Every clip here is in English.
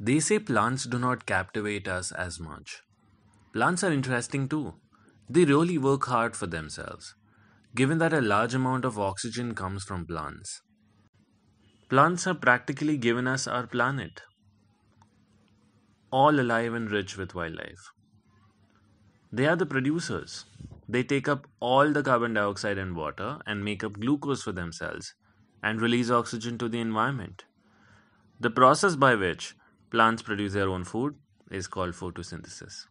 They say plants do not captivate us as much. Plants are interesting too. They really work hard for themselves, given that a large amount of oxygen comes from plants. Plants have practically given us our planet, all alive and rich with wildlife. They are the producers. They take up all the carbon dioxide and water and make up glucose for themselves and release oxygen to the environment. The process by which plants produce their own food is called photosynthesis.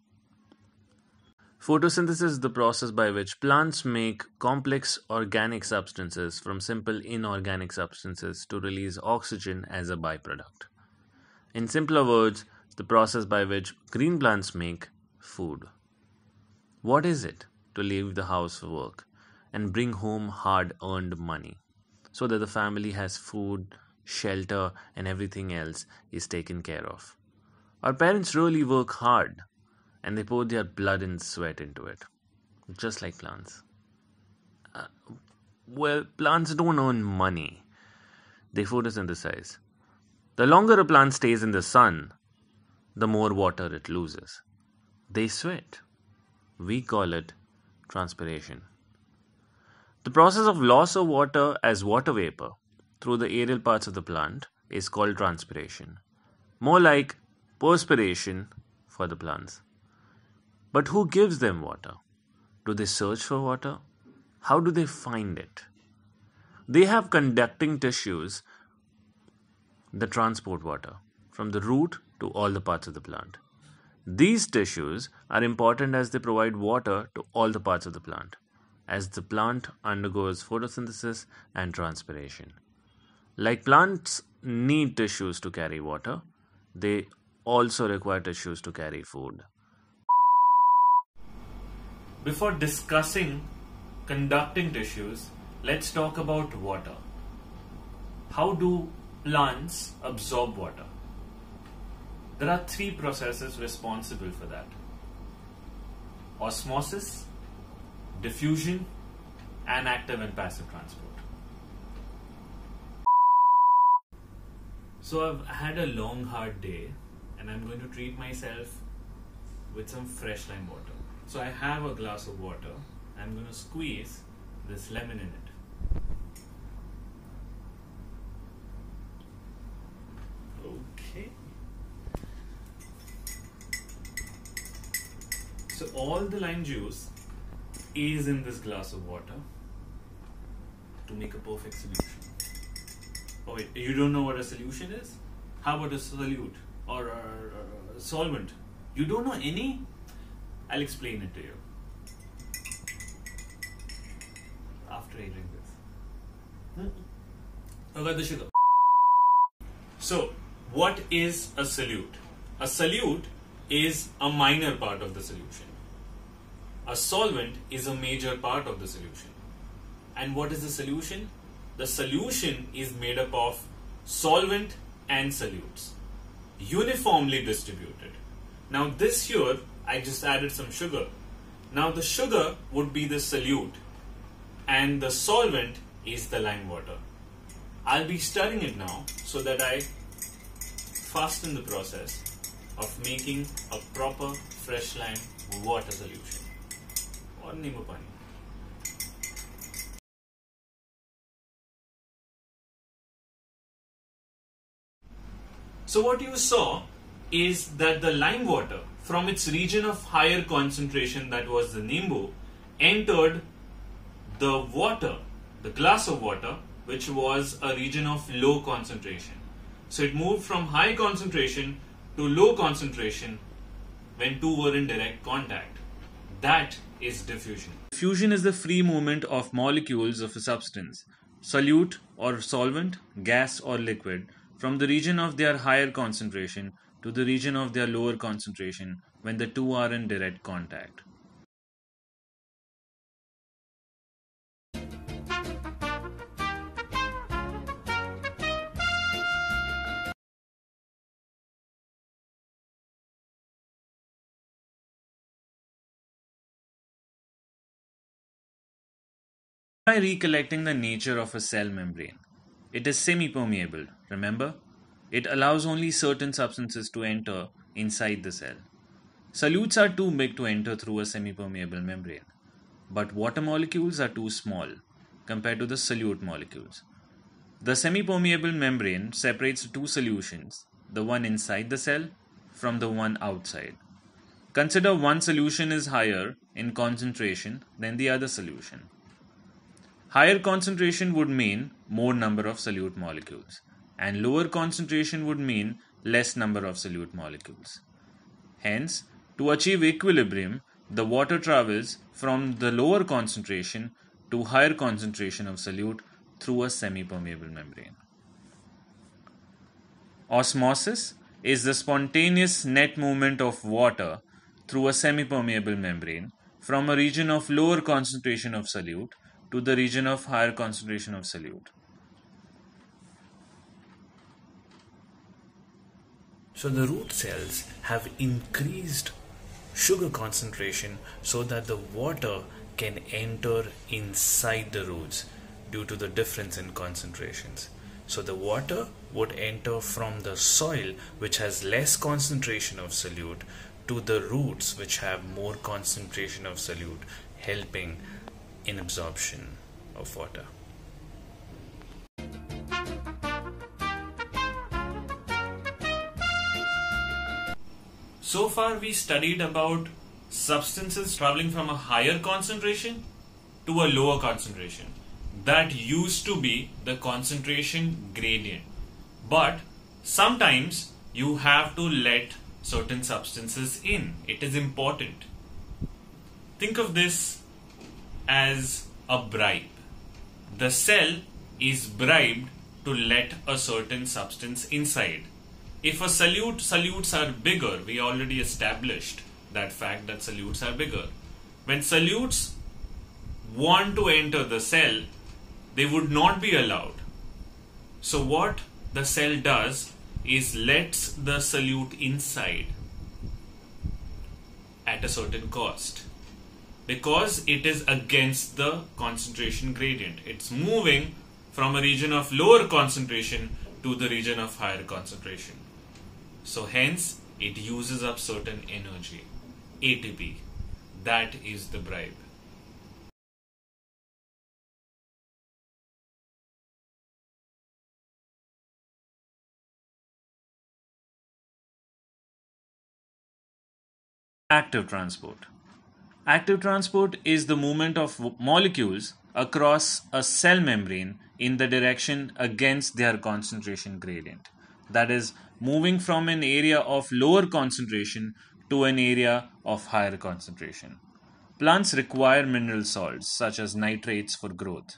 Photosynthesis is the process by which plants make complex organic substances from simple inorganic substances to release oxygen as a byproduct. In simpler words, the process by which green plants make food. What is it to leave the house for work and bring home hard earned money so that the family has food, shelter, and everything else is taken care of? Our parents really work hard and they pour their blood and sweat into it, just like plants. Well, plants don't earn money, they photosynthesize. The longer a plant stays in the sun, the more water it loses. They sweat. We call it transpiration. The process of loss of water as water vapor through the aerial parts of the plant is called transpiration. More like perspiration for the plants. But who gives them water? Do they search for water? How do they find it? They have conducting tissues that transport water from the root to all the parts of the plant. These tissues are important as they provide water to all the parts of the plant, as the plant undergoes photosynthesis and transpiration. Like plants need tissues to carry water, they also require tissues to carry food. Before discussing conducting tissues, let's talk about water. How do plants absorb water? There are three processes responsible for that: osmosis, diffusion, and active and passive transport. So I've had a long hard day and I'm going to treat myself with some fresh lime water. So I have a glass of water. I'm going to squeeze this lemon in it. Okay. So all the lime juice is in this glass of water to make a perfect solution. Oh wait, you don't know what a solution is? How about a solute or a solvent? You don't know any? I'll explain it to you after I drink this. I got the sugar. So, what is a solute? A solute is a minor part of the solution. A solvent is a major part of the solution. And what is the solution? The solution is made up of solvent and solutes, uniformly distributed. Now this here, I just added some sugar. Now the sugar would be the solute and the solvent is the lime water. I'll be stirring it now so that I fasten the process of making a proper fresh lime water solution or nimbu pani. So what you saw is that the lime water from its region of higher concentration, that was the nimbu, entered the water, the glass of water, which was a region of low concentration. So it moved from high concentration to low concentration when two were in direct contact. That is diffusion. Diffusion is the free movement of molecules of a substance, solute or solvent, gas or liquid, from the region of their higher concentration to the region of their lower concentration when the two are in direct contact. By recollecting the nature of a cell membrane, it is semi-permeable, remember? It allows only certain substances to enter inside the cell. Solutes are too big to enter through a semi-permeable membrane, but water molecules are too small compared to the solute molecules. The semi-permeable membrane separates two solutions, the one inside the cell from the one outside. Consider one solution is higher in concentration than the other solution. Higher concentration would mean more number of solute molecules, and lower concentration would mean less number of solute molecules. Hence, to achieve equilibrium, the water travels from the lower concentration to higher concentration of solute through a semi-permeable membrane. Osmosis is the spontaneous net movement of water through a semi-permeable membrane from a region of lower concentration of solute to the region of higher concentration of solute. So the root cells have increased sugar concentration so that the water can enter inside the roots due to the difference in concentrations. So the water would enter from the soil, which has less concentration of solute, to the roots, which have more concentration of solute, helping in absorption of water. So far we studied about substances traveling from a higher concentration to a lower concentration. That used to be the concentration gradient. But sometimes you have to let certain substances in. It is important. Think of this as a bribe. The cell is bribed to let a certain substance inside. If a solutes are bigger, we already established that fact that solutes are bigger. When solutes want to enter the cell, they would not be allowed. So what the cell does is lets the solute inside at a certain cost, because it is against the concentration gradient. It's moving from a region of lower concentration to the region of higher concentration. So hence it uses up certain energy, ATP. That is the bribe. Active transport. Active transport is the movement of molecules across a cell membrane in the direction against their concentration gradient. That is, moving from an area of lower concentration to an area of higher concentration. Plants require mineral salts such as nitrates for growth.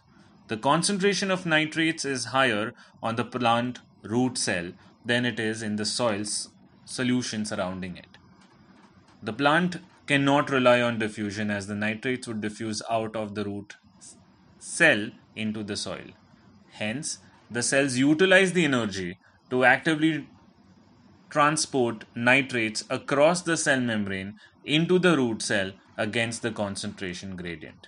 The concentration of nitrates is higher on the plant root cell than it is in the soil's solution surrounding it. The plant cannot rely on diffusion, as the nitrates would diffuse out of the root cell into the soil. Hence, the cells utilize the energy to actively transport nitrates across the cell membrane into the root cell against the concentration gradient.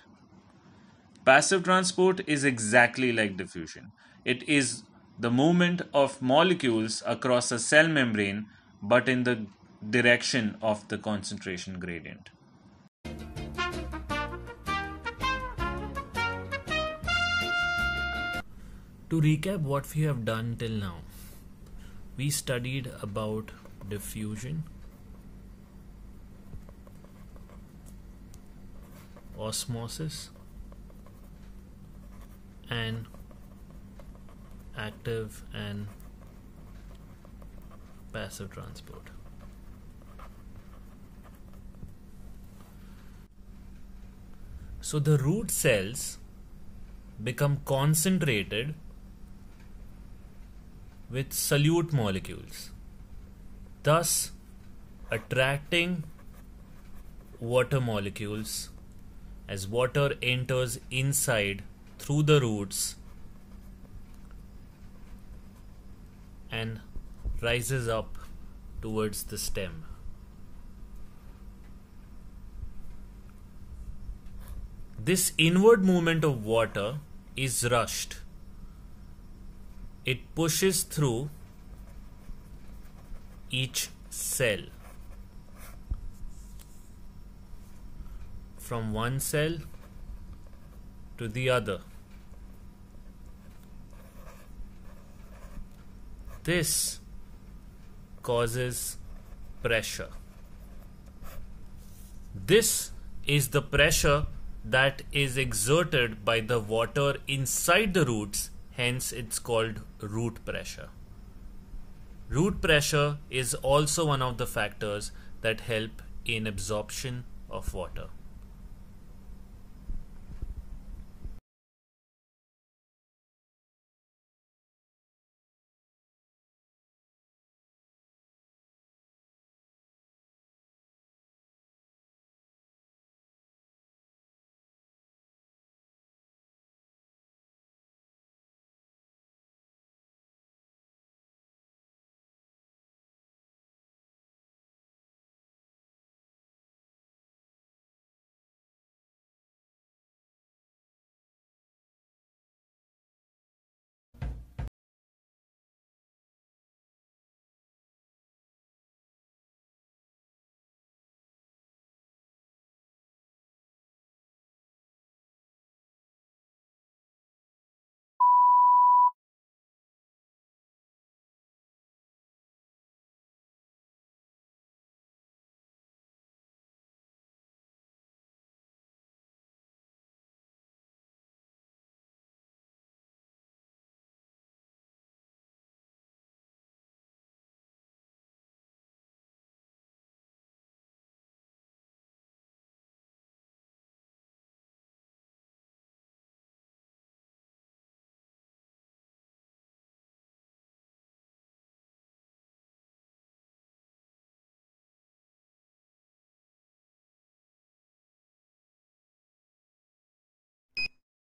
Passive transport is exactly like diffusion. It is the movement of molecules across a cell membrane, but in the direction of the concentration gradient. To recap what we have done till now, we studied about diffusion, osmosis, and active and passive transport. So the root cells become concentrated with solute molecules, thus attracting water molecules as water enters inside through the roots and rises up towards the stem. This inward movement of water is rushed. It pushes through each cell. From one cell to the other. This causes pressure. This is the pressure that is exerted by the water inside the roots, hence it's called root pressure. Root pressure is also one of the factors that help in absorption of water.